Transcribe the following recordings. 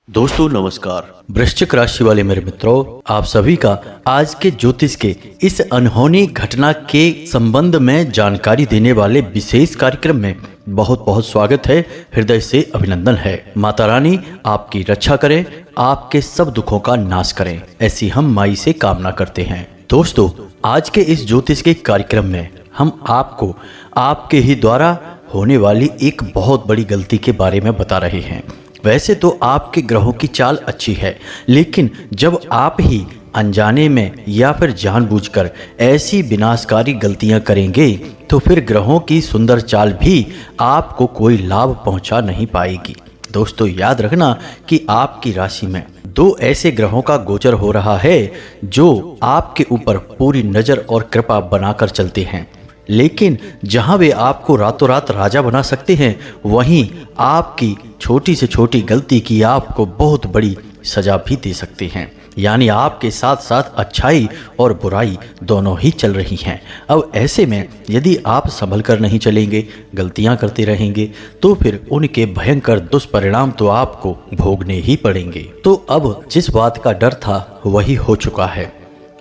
दोस्तों नमस्कार। वृश्चिक राशि वाले मेरे मित्रों, आप सभी का आज के ज्योतिष के इस अनहोनी घटना के संबंध में जानकारी देने वाले विशेष कार्यक्रम में बहुत बहुत स्वागत है। हृदय से अभिनंदन है। माता रानी आपकी रक्षा करें, आपके सब दुखों का नाश करें, ऐसी हम माई से कामना करते हैं। दोस्तों, आज के इस ज्योतिष के कार्यक्रम में हम आपको आपके ही द्वारा होने वाली एक बहुत बड़ी गलती के बारे में बता रहे हैं। वैसे तो आपके ग्रहों की चाल अच्छी है, लेकिन जब आप ही अनजाने में या फिर जानबूझकर ऐसी विनाशकारी गलतियां करेंगे तो फिर ग्रहों की सुंदर चाल भी आपको कोई लाभ पहुंचा नहीं पाएगी। दोस्तों, याद रखना कि आपकी राशि में दो ऐसे ग्रहों का गोचर हो रहा है जो आपके ऊपर पूरी नज़र और कृपा बनाकर चलते हैं, लेकिन जहां वे आपको रातों रात राजा बना सकते हैं, वहीं आपकी छोटी से छोटी गलती की आपको बहुत बड़ी सजा भी दे सकते हैं। यानी आपके साथ साथ अच्छाई और बुराई दोनों ही चल रही हैं। अब ऐसे में यदि आप संभल कर नहीं चलेंगे, गलतियां करते रहेंगे, तो फिर उनके भयंकर दुष्परिणाम तो आपको भोगने ही पड़ेंगे। तो अब जिस बात का डर था वही हो चुका है।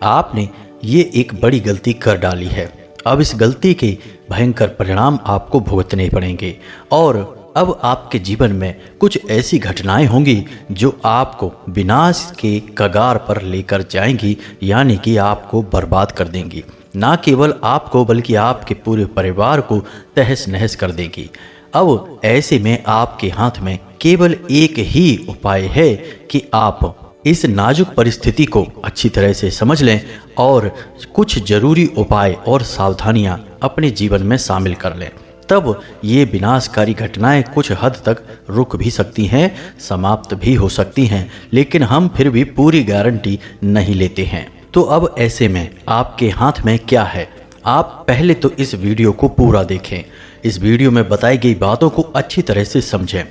आपने ये एक बड़ी गलती कर डाली है। अब इस गलती के भयंकर परिणाम आपको भुगतने पड़ेंगे और अब आपके जीवन में कुछ ऐसी घटनाएं होंगी जो आपको विनाश के कगार पर लेकर जाएंगी, यानी कि आपको बर्बाद कर देंगी। ना केवल आपको बल्कि आपके पूरे परिवार को तहस नहस कर देगी। अब ऐसे में आपके हाथ में केवल एक ही उपाय है कि आप इस नाजुक परिस्थिति को अच्छी तरह से समझ लें और कुछ जरूरी उपाय और सावधानियां अपने जीवन में शामिल कर लें। तब ये विनाशकारी घटनाएं कुछ हद तक रुक भी सकती हैं, समाप्त भी हो सकती हैं, लेकिन हम फिर भी पूरी गारंटी नहीं लेते हैं। तो अब ऐसे में आपके हाथ में क्या है? आप पहले तो इस वीडियो को पूरा देखें। इस वीडियो में बताई गई बातों को अच्छी तरह से समझें।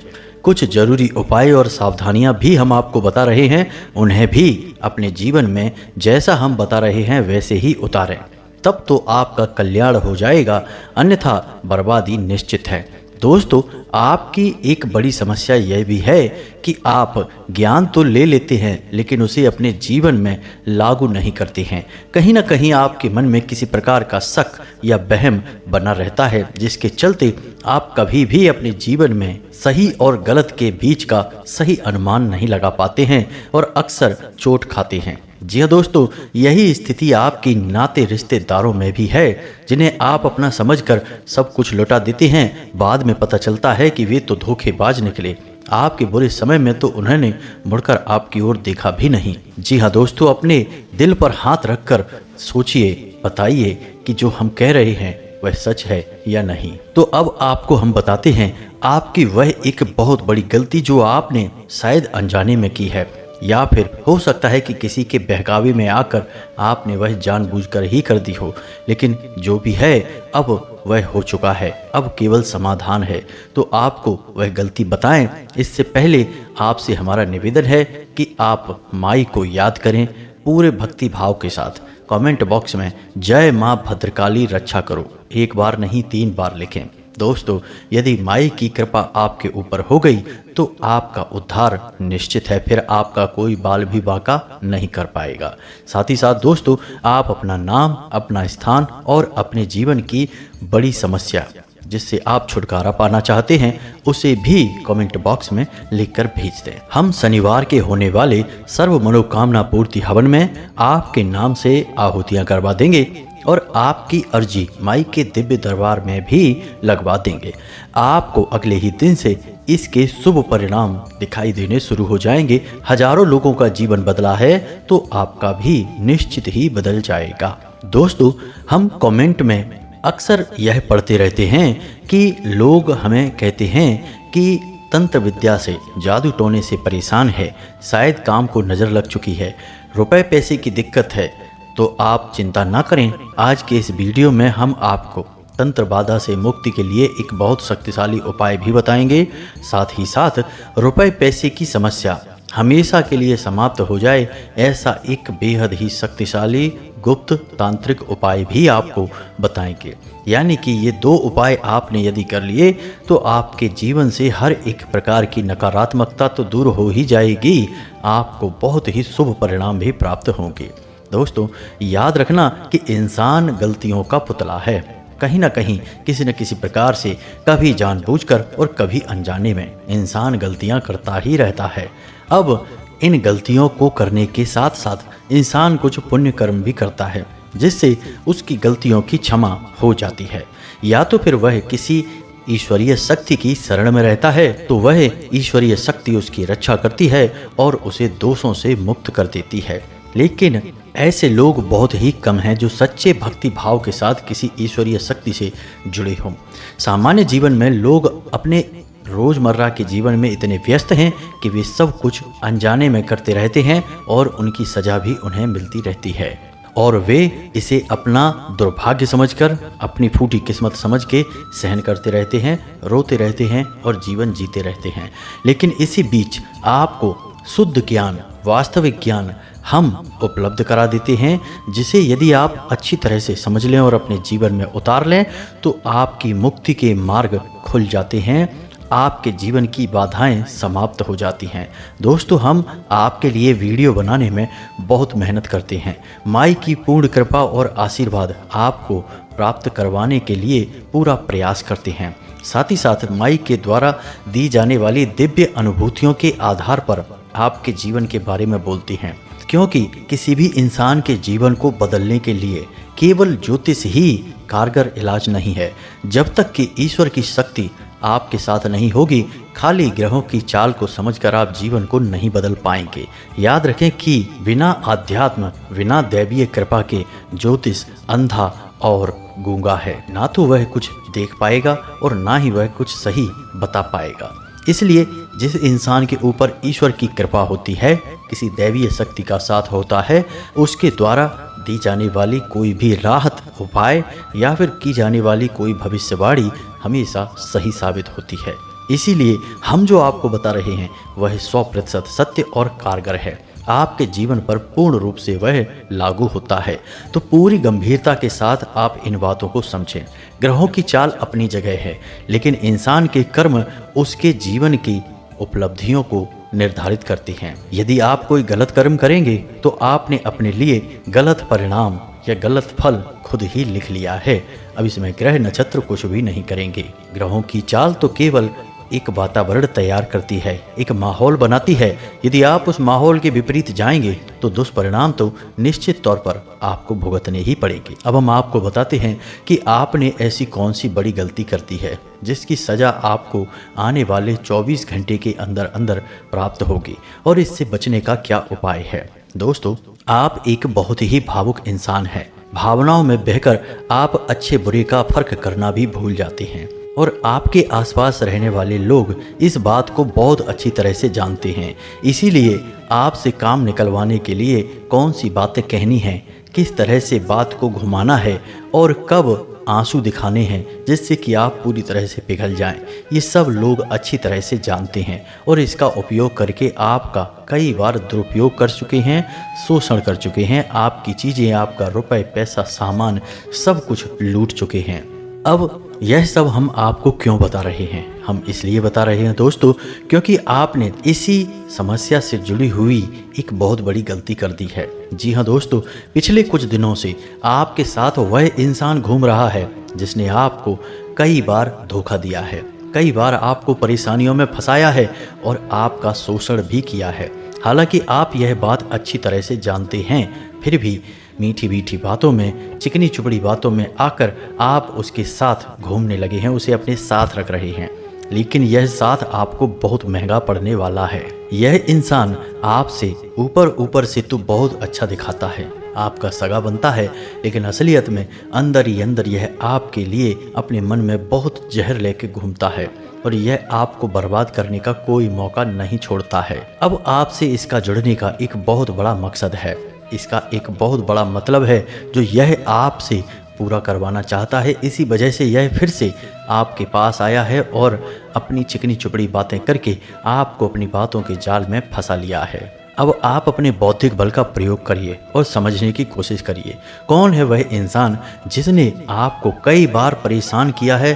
कुछ जरूरी उपाय और सावधानियां भी हम आपको बता रहे हैं, उन्हें भी अपने जीवन में जैसा हम बता रहे हैं वैसे ही उतारें, तब तो आपका कल्याण हो जाएगा, अन्यथा बर्बादी निश्चित है। दोस्तों, आपकी एक बड़ी समस्या यह भी है कि आप ज्ञान तो ले लेते हैं लेकिन उसे अपने जीवन में लागू नहीं करते हैं। कहीं ना कहीं आपके मन में किसी प्रकार का शक या वहम बना रहता है, जिसके चलते आप कभी भी अपने जीवन में सही और गलत के बीच का सही अनुमान नहीं लगा पाते हैं और अक्सर चोट खाते हैं। जी हाँ दोस्तों, यही स्थिति आपकी नाते रिश्तेदारों में भी है, जिन्हें आप अपना समझकर सब कुछ लौटा देते हैं। बाद में पता चलता है कि वे तो धोखेबाज निकले। आपके बुरे समय में तो उन्होंने मुड़कर आपकी ओर देखा भी नहीं। जी हाँ दोस्तों, अपने दिल पर हाथ रखकर सोचिए, बताइए कि जो हम कह रहे हैं वह सच है या नहीं। तो अब आपको हम बताते हैं आपकी वह एक बहुत बड़ी गलती जो आपने शायद अनजाने में की है, या फिर हो सकता है कि किसी के बहकावे में आकर आपने वह जानबूझकर ही कर दी हो, लेकिन जो भी है अब वह हो चुका है। अब केवल समाधान है, तो आपको वह गलती बताएं। इससे पहले आपसे हमारा निवेदन है कि आप माई को याद करें पूरे भक्ति भाव के साथ। कमेंट बॉक्स में जय माँ भद्रकाली रक्षा करो एक बार नहीं 3 बार लिखें। दोस्तों, यदि माई की कृपा आपके ऊपर हो गई तो आपका उद्धार निश्चित है, फिर आपका कोई बाल भी बांका नहीं कर पाएगा। साथ ही साथ दोस्तों, आप अपना नाम, अपना स्थान और अपने जीवन की बड़ी समस्या जिससे आप छुटकारा पाना चाहते हैं उसे भी कमेंट बॉक्स में लिखकर भेज दें। हम शनिवार के होने वाले सर्व मनोकामना पूर्ति हवन में आपके नाम से आहुतियां करवा देंगे और आपकी अर्जी माई के दिव्य दरबार में भी लगवा देंगे। आपको अगले ही दिन से इसके शुभ परिणाम दिखाई देने शुरू हो जाएंगे। हजारों लोगों का जीवन बदला है तो आपका भी निश्चित ही बदल जाएगा। दोस्तों, हम कमेंट में अक्सर यह पढ़ते रहते हैं कि लोग हमें कहते हैं कि तंत्र विद्या से, जादू टोने से परेशान है, शायद काम को नज़र लग चुकी है, रुपए पैसे की दिक्कत है। तो आप चिंता ना करें, आज के इस वीडियो में हम आपको तंत्र बाधा से मुक्ति के लिए एक बहुत शक्तिशाली उपाय भी बताएंगे। साथ ही साथ रुपए पैसे की समस्या हमेशा के लिए समाप्त हो जाए, ऐसा एक बेहद ही शक्तिशाली गुप्त तांत्रिक उपाय भी आपको बताएंगे। यानी कि ये 2 उपाय आपने यदि कर लिए तो आपके जीवन से हर एक प्रकार की नकारात्मकता तो दूर हो ही जाएगी, आपको बहुत ही शुभ परिणाम भी प्राप्त होंगे। दोस्तों, याद रखना कि इंसान गलतियों का पुतला है। कहीं ना कहीं किसी न किसी प्रकार से कभी जानबूझकर और कभी अनजाने में इंसान गलतियां करता ही रहता है। अब इन गलतियों को करने के साथ साथ इंसान कुछ पुण्य कर्म भी करता है, जिससे उसकी गलतियों की क्षमा हो जाती है। या तो फिर वह किसी ईश्वरीय शक्ति की शरण में रहता है तो वह ईश्वरीय शक्ति उसकी रक्षा करती है और उसे दोषों से मुक्त कर देती है। लेकिन ऐसे लोग बहुत ही कम हैं जो सच्चे भक्ति भाव के साथ किसी ईश्वरीय शक्ति से जुड़े हों। सामान्य जीवन में लोग अपने रोजमर्रा के जीवन में इतने व्यस्त हैं कि वे सब कुछ अनजाने में करते रहते हैं और उनकी सजा भी उन्हें मिलती रहती है, और वे इसे अपना दुर्भाग्य समझकर, अपनी फूटी किस्मत समझ के सहन करते रहते हैं, रोते रहते हैं और जीवन जीते रहते हैं। लेकिन इसी बीच आपको शुद्ध ज्ञान, वास्तविक ज्ञान हम उपलब्ध करा देते हैं, जिसे यदि आप अच्छी तरह से समझ लें और अपने जीवन में उतार लें तो आपकी मुक्ति के मार्ग खुल जाते हैं, आपके जीवन की बाधाएं समाप्त हो जाती हैं। दोस्तों, हम आपके लिए वीडियो बनाने में बहुत मेहनत करते हैं। माई की पूर्ण कृपा और आशीर्वाद आपको प्राप्त करवाने के लिए पूरा प्रयास करते हैं। साथ ही साथ माई के द्वारा दी जाने वाली दिव्य अनुभूतियों के आधार पर आपके जीवन के बारे में बोलती हैं, क्योंकि किसी भी इंसान के जीवन को बदलने के लिए केवल ज्योतिष ही कारगर इलाज नहीं है। जब तक कि ईश्वर की शक्ति आपके साथ नहीं होगी, खाली ग्रहों की चाल को समझकर आप जीवन को नहीं बदल पाएंगे। याद रखें कि बिना आध्यात्म, बिना दैवीय कृपा के ज्योतिष अंधा और गूंगा है। ना तो वह कुछ देख पाएगा और ना ही वह कुछ सही बता पाएगा। इसलिए जिस इंसान के ऊपर ईश्वर की कृपा होती है, किसी दैवीय शक्ति का साथ होता है, उसके द्वारा दी जाने वाली कोई भी राहत उपाय या फिर की जाने वाली कोई भविष्यवाणी हमेशा सही साबित होती है। इसीलिए हम जो आपको बता रहे हैं वह 100% सत्य और कारगर है। आपके जीवन पर पूर्ण रूप से वह लागू होता है। तो पूरी गंभीरता के साथ आप इन बातों को समझें। ग्रहों की चाल अपनी जगह है, लेकिन इंसान के कर्म उसके जीवन की उपलब्धियों को निर्धारित करती हैं। यदि आप कोई गलत कर्म करेंगे तो आपने अपने लिए गलत परिणाम या गलत फल खुद ही लिख लिया है। अब इसमें ग्रह नक्षत्र कुछ भी नहीं करेंगे। ग्रहों की चाल तो केवल एक वातावरण तैयार करती है, एक माहौल बनाती है। यदि आप उस माहौल के विपरीत जाएंगे तो दुष्परिणाम तो निश्चित तौर पर आपको भुगतने ही पड़ेंगे। अब हम आपको बताते हैं कि आपने ऐसी कौन सी बड़ी गलती कर दी है जिसकी सज़ा आपको आने वाले 24 घंटे के अंदर अंदर प्राप्त होगी, और इससे बचने का क्या उपाय है। दोस्तों, आप एक बहुत ही भावुक इंसान हैं। भावनाओं में बहकर आप अच्छे बुरे का फर्क करना भी भूल जाते हैं, और आपके आसपास रहने वाले लोग इस बात को बहुत अच्छी तरह से जानते हैं। इसीलिए आपसे काम निकलवाने के लिए कौन सी बातें कहनी हैं, किस तरह से बात को घुमाना है और कब आंसू दिखाने हैं जिससे कि आप पूरी तरह से पिघल जाएं, ये सब लोग अच्छी तरह से जानते हैं, और इसका उपयोग करके आपका कई बार दुरुपयोग कर चुके हैं, शोषण कर चुके हैं, आपकी चीज़ें, आपका रुपए, पैसा, सामान सब कुछ लूट चुके हैं। अब यह सब हम आपको क्यों बता रहे हैं? हम इसलिए बता रहे हैं दोस्तों, क्योंकि आपने इसी समस्या से जुड़ी हुई एक बहुत बड़ी गलती कर दी है। जी हाँ दोस्तों, पिछले कुछ दिनों से आपके साथ वह इंसान घूम रहा है जिसने आपको कई बार धोखा दिया है, कई बार आपको परेशानियों में फंसाया है और आपका शोषण भी किया है। हालांकि आप यह बात अच्छी तरह से जानते हैं, फिर भी मीठी मीठी बातों में, चिकनी चुपड़ी बातों में आकर आप उसके साथ घूमने लगे हैं, उसे अपने साथ रख रहे हैं। लेकिन यह साथ आपको बहुत महंगा पड़ने वाला है। यह इंसान आपसे ऊपर से तो बहुत अच्छा दिखाता है, आपका सगा बनता है, लेकिन असलियत में अंदर ही अंदर यह आपके लिए अपने मन में बहुत जहर लेके घूमता है, और यह आपको बर्बाद करने का कोई मौका नहीं छोड़ता है। अब आपसे इसका जुड़ने का एक बहुत बड़ा मकसद है, इसका एक बहुत बड़ा मतलब है जो यह आपसे पूरा करवाना चाहता है। इसी वजह से यह फिर से आपके पास आया है और अपनी चिकनी चुपड़ी बातें करके आपको अपनी बातों के जाल में फंसा लिया है। अब आप अपने बौद्धिक बल का प्रयोग करिए और समझने की कोशिश करिए, कौन है वह इंसान जिसने आपको कई बार परेशान किया है,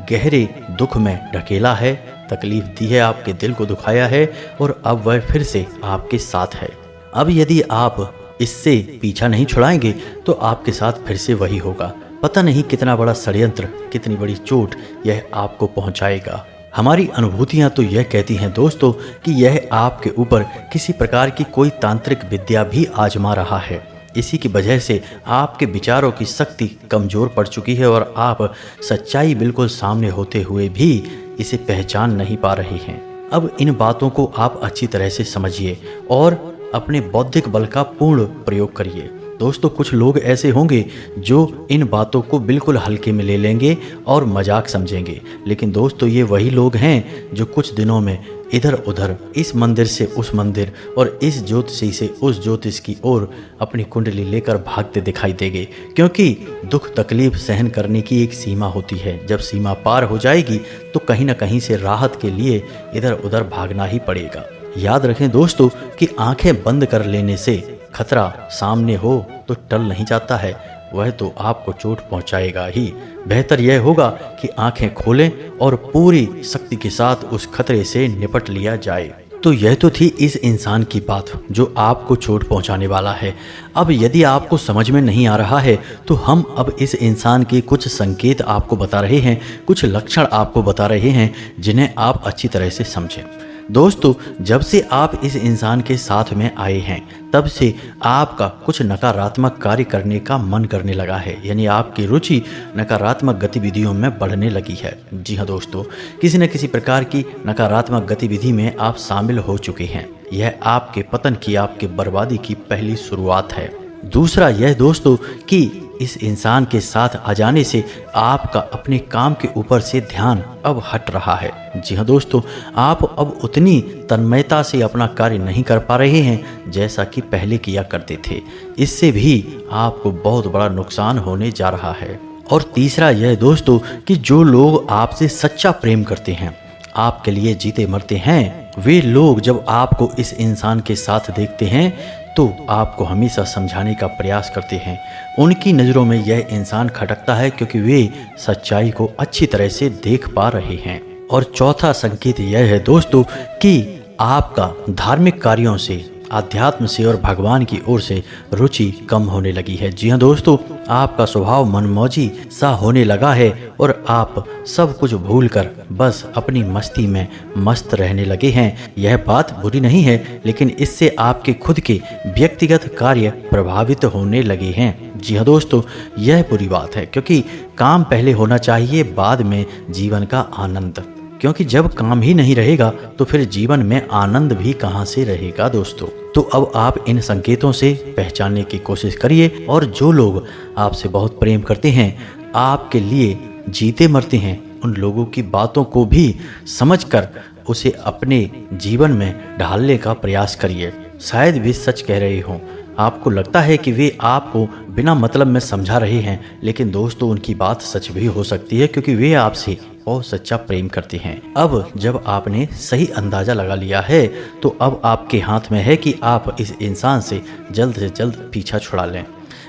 गहरे दुख में ढकेला है, तकलीफ दी है, आपके दिल को दुखाया है और अब वह फिर से आपके साथ है। अब यदि आप इससे पीछा नहीं छुड़ाएंगे तो आपके साथ फिर से वही होगा। पता नहीं कितना बड़ा षड्यंत्र, कितनी बड़ी चोट यह आपको पहुंचाएगा। हमारी अनुभूतियां तो यह कहती हैं दोस्तों कि यह आपके ऊपर किसी प्रकार की कोई तांत्रिक विद्या भी आजमा रहा है। इसी की वजह से आपके विचारों की शक्ति कमजोर पड़ चुकी है और आप सच्चाई बिल्कुल सामने होते हुए भी इसे पहचान नहीं पा रहे हैं। अब इन बातों को आप अच्छी तरह से समझिए और अपने बौद्धिक बल का पूर्ण प्रयोग करिए। दोस्तों, कुछ लोग ऐसे होंगे जो इन बातों को बिल्कुल हल्के में ले लेंगे और मजाक समझेंगे, लेकिन दोस्तों ये वही लोग हैं जो कुछ दिनों में इधर उधर, इस मंदिर से उस मंदिर और इस ज्योतिषी से उस ज्योतिष की ओर अपनी कुंडली लेकर भागते दिखाई देंगे, क्योंकि दुख तकलीफ सहन करने की एक सीमा होती है। जब सीमा पार हो जाएगी तो कहीं ना कहीं से राहत के लिए इधर उधर भागना ही पड़ेगा। याद रखें दोस्तों कि आंखें बंद कर लेने से खतरा सामने हो तो टल नहीं जाता है, वह तो आपको चोट पहुंचाएगा ही। बेहतर यह होगा कि आंखें खोलें और पूरी शक्ति के साथ उस खतरे से निपट लिया जाए। तो यह तो थी इस इंसान की बात जो आपको चोट पहुंचाने वाला है। अब यदि आपको समझ में नहीं आ रहा है तो हम अब इस इंसान के कुछ संकेत आपको बता रहे हैं, कुछ लक्षण आपको बता रहे हैं जिन्हें आप अच्छी तरह से समझें। दोस्तों, जब से आप इस इंसान के साथ में आए हैं तब से आपका कुछ नकारात्मक कार्य करने का मन करने लगा है, यानी आपकी रुचि नकारात्मक गतिविधियों में बढ़ने लगी है। जी हाँ दोस्तों, किसी न किसी प्रकार की नकारात्मक गतिविधि में आप शामिल हो चुके हैं। यह आपके पतन की, आपके बर्बादी की पहली शुरुआत है। दूसरा यह दोस्तों कि इस इंसान के साथ आ जाने से आपका अपने काम के ऊपर से ध्यान अब हट रहा है। जी हाँ दोस्तों, आप अब उतनी तन्मयता से अपना कार्य नहीं कर पा रहे हैं जैसा कि पहले किया करते थे। इससे भी आपको बहुत बड़ा नुकसान होने जा रहा है। और तीसरा यह दोस्तों कि जो लोग आपसे सच्चा प्रेम करते हैं, आपके लिए जीते मरते हैं, वे लोग जब आपको इस इंसान के साथ देखते हैं तो आपको हमेशा समझाने का प्रयास करते हैं। उनकी नज़रों में यह इंसान खटकता है क्योंकि वे सच्चाई को अच्छी तरह से देख पा रहे हैं। और चौथा संकेत यह है दोस्तों कि आपका धार्मिक कार्यों से, आध्यात्म से और भगवान की ओर से रुचि कम होने लगी है। जी हाँ दोस्तों, आपका स्वभाव मनमौजी सा होने लगा है और आप सब कुछ भूलकर बस अपनी मस्ती में मस्त रहने लगे हैं। यह बात बुरी नहीं है, लेकिन इससे आपके खुद के व्यक्तिगत कार्य प्रभावित होने लगे हैं। जी हाँ दोस्तों, यह बुरी बात है क्योंकि काम पहले होना चाहिए, बाद में जीवन का आनंद। क्योंकि जब काम ही नहीं रहेगा तो फिर जीवन में आनंद भी कहाँ से रहेगा दोस्तों। तो अब आप इन संकेतों से पहचानने की कोशिश करिए और जो लोग आपसे बहुत प्रेम करते हैं, आपके लिए जीते मरते हैं, उन लोगों की बातों को भी समझकर उसे अपने जीवन में ढालने का प्रयास करिए। शायद वे सच कह रहे हों, आपको लगता है कि वे आपको बिना मतलब में समझा रहे हैं, लेकिन दोस्तों उनकी बात सच भी हो सकती है क्योंकि वे आपसे बहुत सच्चा प्रेम करते हैं। अब जब आपने सही अंदाजा लगा लिया है तो अब आपके हाथ में है कि आप इस इंसान से जल्द पीछा छुड़ा लें।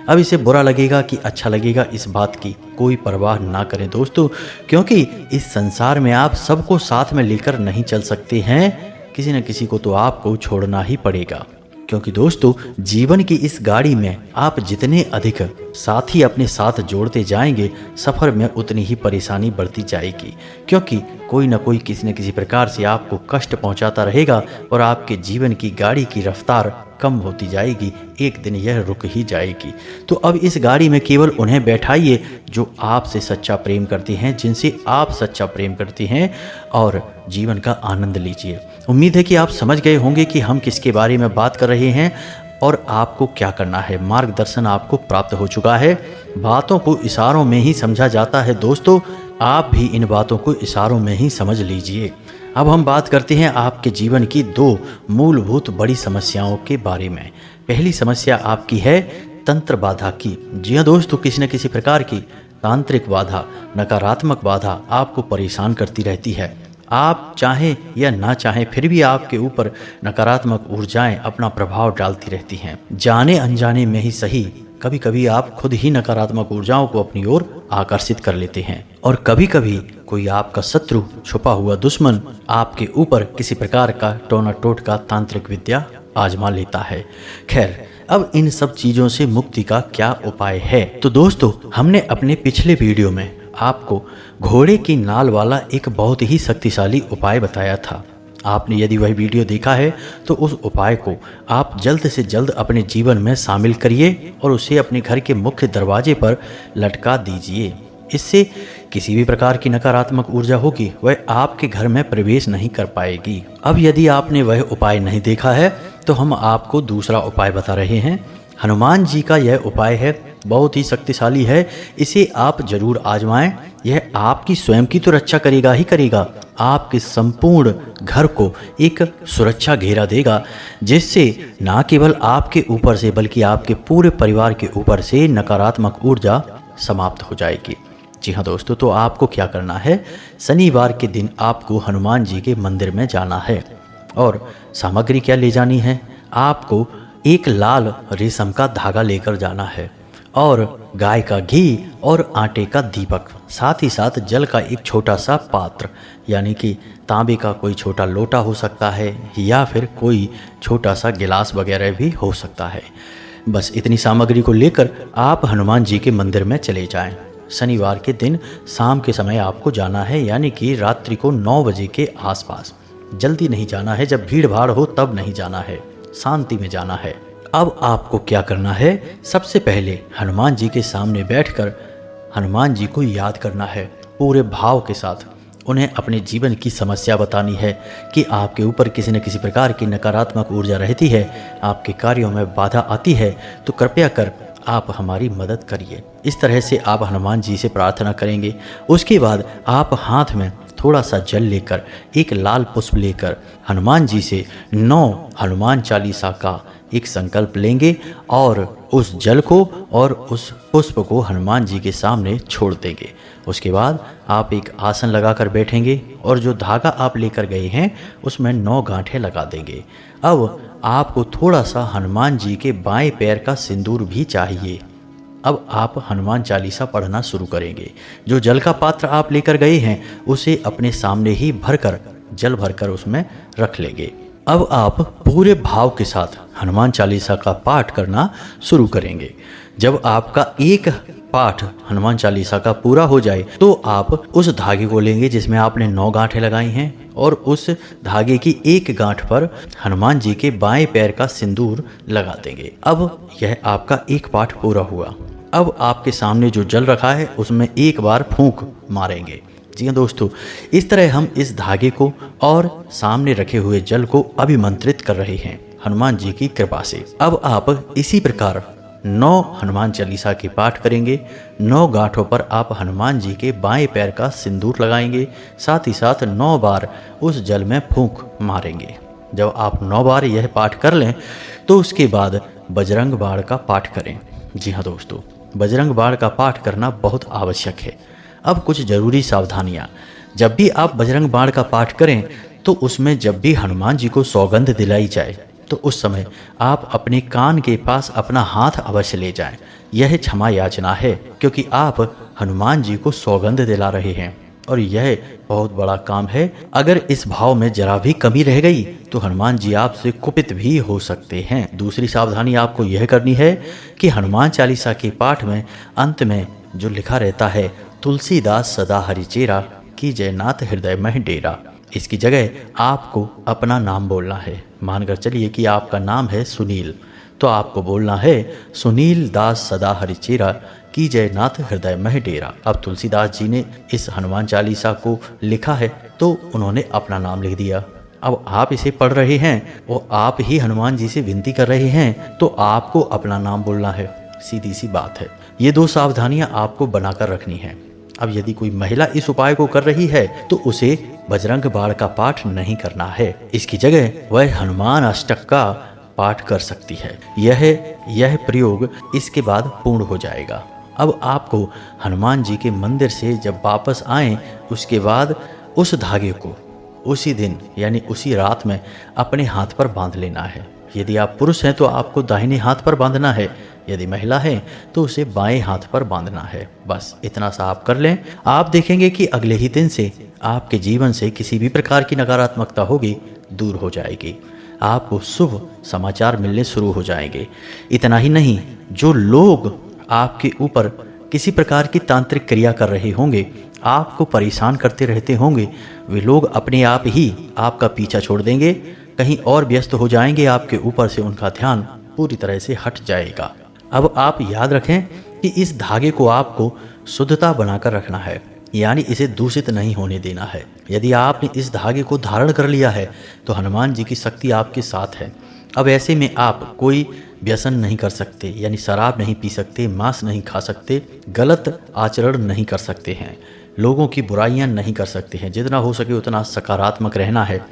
अब इसे बुरा लगेगा कि अच्छा लगेगा, इस बात की कोई परवाह ना करें दोस्तों, क्योंकि इस संसार में आप सबको साथ में लेकर नहीं चल सकते हैं। किसी न किसी को तो आपको छोड़ना ही पड़ेगा, क्योंकि दोस्तों जीवन की इस गाड़ी में आप जितने अधिक साथी अपने साथ जोड़ते जाएंगे, सफ़र में उतनी ही परेशानी बढ़ती जाएगी, क्योंकि कोई ना कोई किसी न किसी प्रकार से आपको कष्ट पहुंचाता रहेगा और आपके जीवन की गाड़ी की रफ्तार कम होती जाएगी, एक दिन यह रुक ही जाएगी। तो अब इस गाड़ी में केवल उन्हें बैठाइए जो आपसे सच्चा प्रेम करते हैं, जिनसे आप सच्चा प्रेम करते हैं, और जीवन का आनंद लीजिए। उम्मीद है कि आप समझ गए होंगे कि हम किसके बारे में बात कर रहे हैं और आपको क्या करना है। मार्गदर्शन आपको प्राप्त हो चुका है। बातों को इशारों में ही समझा जाता है दोस्तों, आप भी इन बातों को इशारों में ही समझ लीजिए। अब हम बात करते हैं आपके जीवन की दो मूलभूत बड़ी समस्याओं के बारे में। पहली समस्या आपकी है तंत्र बाधा की। जी हाँ दोस्तों, किसी न किसी प्रकार की तांत्रिक बाधा, नकारात्मक बाधा आपको परेशान करती रहती है। आप चाहें या ना चाहें फिर भी आपके ऊपर नकारात्मक ऊर्जाएं अपना प्रभाव डालती रहती हैं। जाने अनजाने में ही सही, कभी कभी आप खुद ही नकारात्मक ऊर्जाओं को अपनी ओर आकर्षित कर लेते हैं और कभी कभी कोई आपका शत्रु, छुपा हुआ दुश्मन आपके ऊपर किसी प्रकार का टोना टोटका तांत्रिक विद्या आजमा लेता है। खैर, अब इन सब चीजों से मुक्ति का क्या उपाय है? तो दोस्तों, हमने अपने पिछले वीडियो में आपको घोड़े की नाल वाला एक बहुत ही शक्तिशाली उपाय बताया था। आपने यदि वह वीडियो देखा है तो उस उपाय को आप जल्द से जल्द अपने जीवन में शामिल करिए और उसे अपने घर के मुख्य दरवाजे पर लटका दीजिए। इससे किसी भी प्रकार की नकारात्मक ऊर्जा होगी वह आपके घर में प्रवेश नहीं कर पाएगी। अब यदि आपने वह उपाय नहीं देखा है तो हम आपको दूसरा उपाय बता रहे हैं। हनुमान जी का यह उपाय है, बहुत ही शक्तिशाली है, इसे आप जरूर आजमाएं। यह आपकी स्वयं की तो रक्षा करेगा ही करेगा, आपके संपूर्ण घर को एक सुरक्षा घेरा देगा, जिससे ना केवल आपके ऊपर से बल्कि आपके पूरे परिवार के ऊपर से नकारात्मक ऊर्जा समाप्त हो जाएगी। जी हाँ दोस्तों, तो आपको क्या करना है, शनिवार के दिन आपको हनुमान जी के मंदिर में जाना है और सामग्री क्या ले जानी है, आपको एक लाल रेशम का धागा लेकर जाना है और गाय का घी और आटे का दीपक, साथ ही साथ जल का एक छोटा सा पात्र, यानी कि तांबे का कोई छोटा लोटा हो सकता है या फिर कोई छोटा सा गिलास वगैरह भी हो सकता है। बस इतनी सामग्री को लेकर आप हनुमान जी के मंदिर में चले जाएं। शनिवार के दिन शाम के समय आपको जाना है, यानी कि रात्रि को 9 बजे के आसपास। जल्दी नहीं जाना है, जब भीड़ भाड़ हो तब नहीं जाना है, शांति में जाना है। अब आपको क्या करना है, सबसे पहले हनुमान जी के सामने बैठकर हनुमान जी को याद करना है पूरे भाव के साथ। उन्हें अपने जीवन की समस्या बतानी है कि आपके ऊपर किसी न किसी प्रकार की नकारात्मक ऊर्जा रहती है, आपके कार्यों में बाधा आती है, तो कृपया कर आप हमारी मदद करिए। इस तरह से आप हनुमान जी से प्रार्थना करेंगे। उसके बाद आप हाथ में थोड़ा सा जल लेकर, एक लाल पुष्प लेकर हनुमान जी से 9 हनुमान चालीसा का एक संकल्प लेंगे और उस जल को और उस पुष्प को हनुमान जी के सामने छोड़ देंगे। उसके बाद आप एक आसन लगाकर बैठेंगे और जो धागा आप लेकर गए हैं उसमें 9 गांठें लगा देंगे। अब आपको थोड़ा सा हनुमान जी के बाएं पैर का सिंदूर भी चाहिए। अब आप हनुमान चालीसा पढ़ना शुरू करेंगे। जो जल का पात्र आप लेकर गए हैं उसे अपने सामने ही जल भरकर उसमें रख लेंगे। अब आप पूरे भाव के साथ हनुमान चालीसा का पाठ करना शुरू करेंगे। जब आपका एक पाठ हनुमान चालीसा का पूरा हो जाए तो आप उस धागे को लेंगे जिसमें आपने 9 गांठें लगाई हैं और उस धागे की एक गांठ पर हनुमान जी के बाएं पैर का सिंदूर लगा देंगे। अब यह आपका एक पाठ पूरा हुआ। अब आपके सामने जो जल रखा है उसमें एक बार फूंक मारेंगे। जी हाँ दोस्तों, इस तरह हम इस धागे को और सामने रखे हुए जल को अभिमंत्रित कर रहे हैं हनुमान जी की कृपा से। अब आप इसी प्रकार 9 हनुमान चालीसा के पाठ करेंगे। 9 गांठों पर आप हनुमान जी के बाएं पैर का सिंदूर लगाएंगे, साथ ही साथ 9 बार उस जल में फूंक मारेंगे। जब आप 9 बार यह पाठ कर लें तो उसके बाद बजरंग बाण का पाठ करें। जी हाँ दोस्तों, बजरंग बाण का पाठ करना बहुत आवश्यक है। अब कुछ जरूरी सावधानियां। जब भी आप बजरंग बाण का पाठ करें तो उसमें जब भी हनुमान जी को सौगंध दिलाई जाए तो उस समय आप अपने कान के पास अपना हाथ अवश्य ले जाएं। यह क्षमा याचना है, क्योंकि आप हनुमान जी को सौगंध दिला रहे हैं और यह बहुत बड़ा काम है। अगर इस भाव में जरा भी कमी रह गई तो हनुमान जी आपसे कुपित भी हो सकते हैं। दूसरी सावधानी आपको यह करनी है कि हनुमान चालीसा के पाठ में अंत में जो लिखा रहता है, तुलसीदास सदा हरिचेरा की जयनाथ हृदय में डेरा, इसकी जगह आपको अपना नाम बोलना है। मानकर चलिए कि आपका नाम है सुनील, तो आपको बोलना है सुनील दास सदा हरिचेरा की जयनाथ हृदय में डेरा। अब तुलसीदास जी ने इस हनुमान चालीसा को लिखा है तो उन्होंने अपना नाम लिख दिया। अब आप इसे पढ़ रहे हैं और आप ही हनुमान जी से विनती कर रहे हैं तो आपको अपना नाम बोलना है। सीधी सी बात है। ये 2 सावधानियां आपको बनाकर रखनी है। अब यदि कोई महिला इस उपाय को कर रही है तो उसे बजरंग बाण का पाठ नहीं करना है। इसकी जगह वह हनुमान अष्टक का पाठ कर सकती है। यह प्रयोग इसके बाद पूर्ण हो जाएगा। अब आपको हनुमान जी के मंदिर से जब वापस आएं उसके बाद उस धागे को उसी दिन यानी उसी रात में अपने हाथ पर बांध लेना है। यदि आप पुरुष हैं तो आपको दाहिने हाथ पर बांधना है, यदि महिला है तो उसे बाएं हाथ पर बांधना है। बस इतना सा आप कर लें, आप देखेंगे कि अगले ही दिन से आपके जीवन से किसी भी प्रकार की नकारात्मकता होगी दूर हो जाएगी। आपको शुभ समाचार मिलने शुरू हो जाएंगे। इतना ही नहीं, जो लोग आपके ऊपर किसी प्रकार की तांत्रिक क्रिया कर रहे होंगे, आपको परेशान करते रहते होंगे, वे लोग अपने आप ही आपका पीछा छोड़ देंगे, कहीं और व्यस्त हो जाएंगे, आपके ऊपर से उनका ध्यान पूरी तरह से हट जाएगा। अब आप याद रखें कि इस धागे को आपको शुद्धता बनाकर रखना है, यानी इसे दूषित नहीं होने देना है। यदि आपने इस धागे को धारण कर लिया है तो हनुमान जी की शक्ति आपके साथ है। अब ऐसे में आप कोई व्यसन नहीं कर सकते, यानी शराब नहीं पी सकते, मांस नहीं खा सकते, गलत आचरण नहीं कर सकते हैं, लोगों की बुराइयां नहीं कर सकते हैं। जितना हो सके उतना सकारात्मक रहना है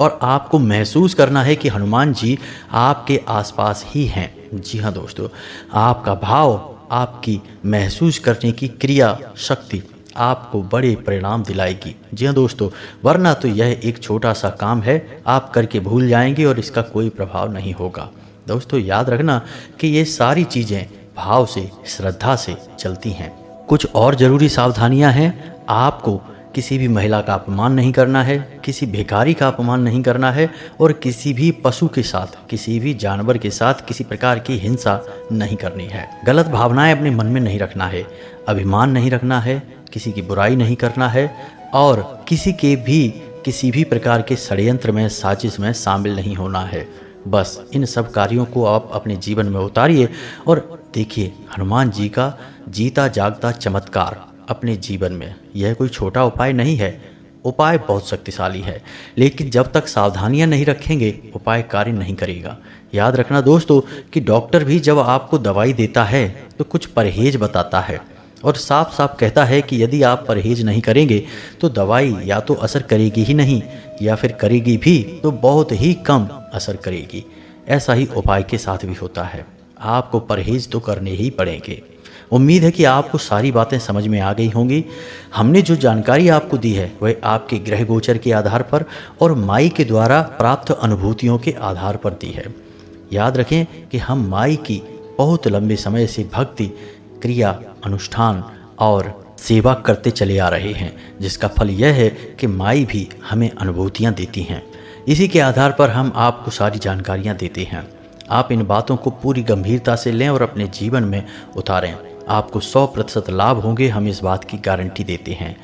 और आपको महसूस करना है कि हनुमान जी आपके आसपास ही हैं। जी हाँ दोस्तों, आपका भाव, आपकी महसूस करने की क्रिया शक्ति आपको बड़े परिणाम दिलाएगी। जी हाँ दोस्तों, वरना तो यह एक छोटा सा काम है, आप करके भूल जाएंगे और इसका कोई प्रभाव नहीं होगा। दोस्तों याद रखना कि ये सारी चीज़ें भाव से, श्रद्धा से चलती हैं। कुछ और ज़रूरी सावधानियां हैं। आपको किसी भी महिला का अपमान नहीं करना है, किसी भिखारी का अपमान नहीं करना है और किसी भी पशु के साथ, किसी भी जानवर के साथ किसी प्रकार की हिंसा नहीं करनी है। गलत भावनाएं अपने मन में नहीं रखना है, अभिमान नहीं रखना है, किसी की बुराई नहीं करना है और किसी भी प्रकार के षड्यंत्र में, साजिश में शामिल नहीं होना है। बस इन सब कार्यों को आप अपने जीवन में उतारिए और देखिए हनुमान जी का जीता जागता चमत्कार अपने जीवन में। यह कोई छोटा उपाय नहीं है, उपाय बहुत शक्तिशाली है, लेकिन जब तक सावधानियां नहीं रखेंगे उपाय कार्य नहीं करेगा। याद रखना दोस्तों कि डॉक्टर भी जब आपको दवाई देता है तो कुछ परहेज बताता है और साफ साफ कहता है कि यदि आप परहेज नहीं करेंगे तो दवाई या तो असर करेगी ही नहीं, या फिर करेगी भी तो बहुत ही कम असर करेगी। ऐसा ही उपाय के साथ भी होता है, आपको परहेज तो करने ही पड़ेंगे। उम्मीद है कि आपको सारी बातें समझ में आ गई होंगी। हमने जो जानकारी आपको दी है वह आपके ग्रह गोचर के आधार पर और माई के द्वारा प्राप्त अनुभूतियों के आधार पर दी है। याद रखें कि हम माई की बहुत लंबे समय से भक्ति, क्रिया, अनुष्ठान और सेवा करते चले आ रहे हैं, जिसका फल यह है कि माई भी हमें अनुभूतियाँ देती हैं। इसी के आधार पर हम आपको सारी जानकारियाँ देते हैं। आप इन बातों को पूरी गंभीरता से लें और अपने जीवन में उतारें। आपको 100% लाभ होंगे, हम इस बात की गारंटी देते हैं।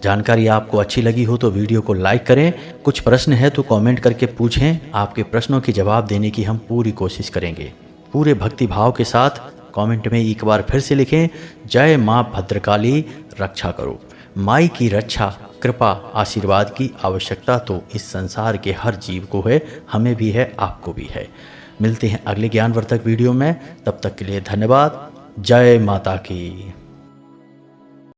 जानकारी आपको अच्छी लगी हो तो वीडियो को लाइक करें। कुछ प्रश्न है तो कमेंट करके पूछें, आपके प्रश्नों के जवाब देने की हम पूरी कोशिश करेंगे। पूरे भक्ति भाव के साथ कमेंट में एक बार फिर से लिखें, जय माँ भद्रकाली रक्षा करो। माई की रक्षा, कृपा, आशीर्वाद की आवश्यकता तो इस संसार के हर जीव को है, हमें भी है, आपको भी है। मिलते हैं अगले ज्ञानवर्धक वीडियो में, तब तक के लिए धन्यवाद। जय माता की।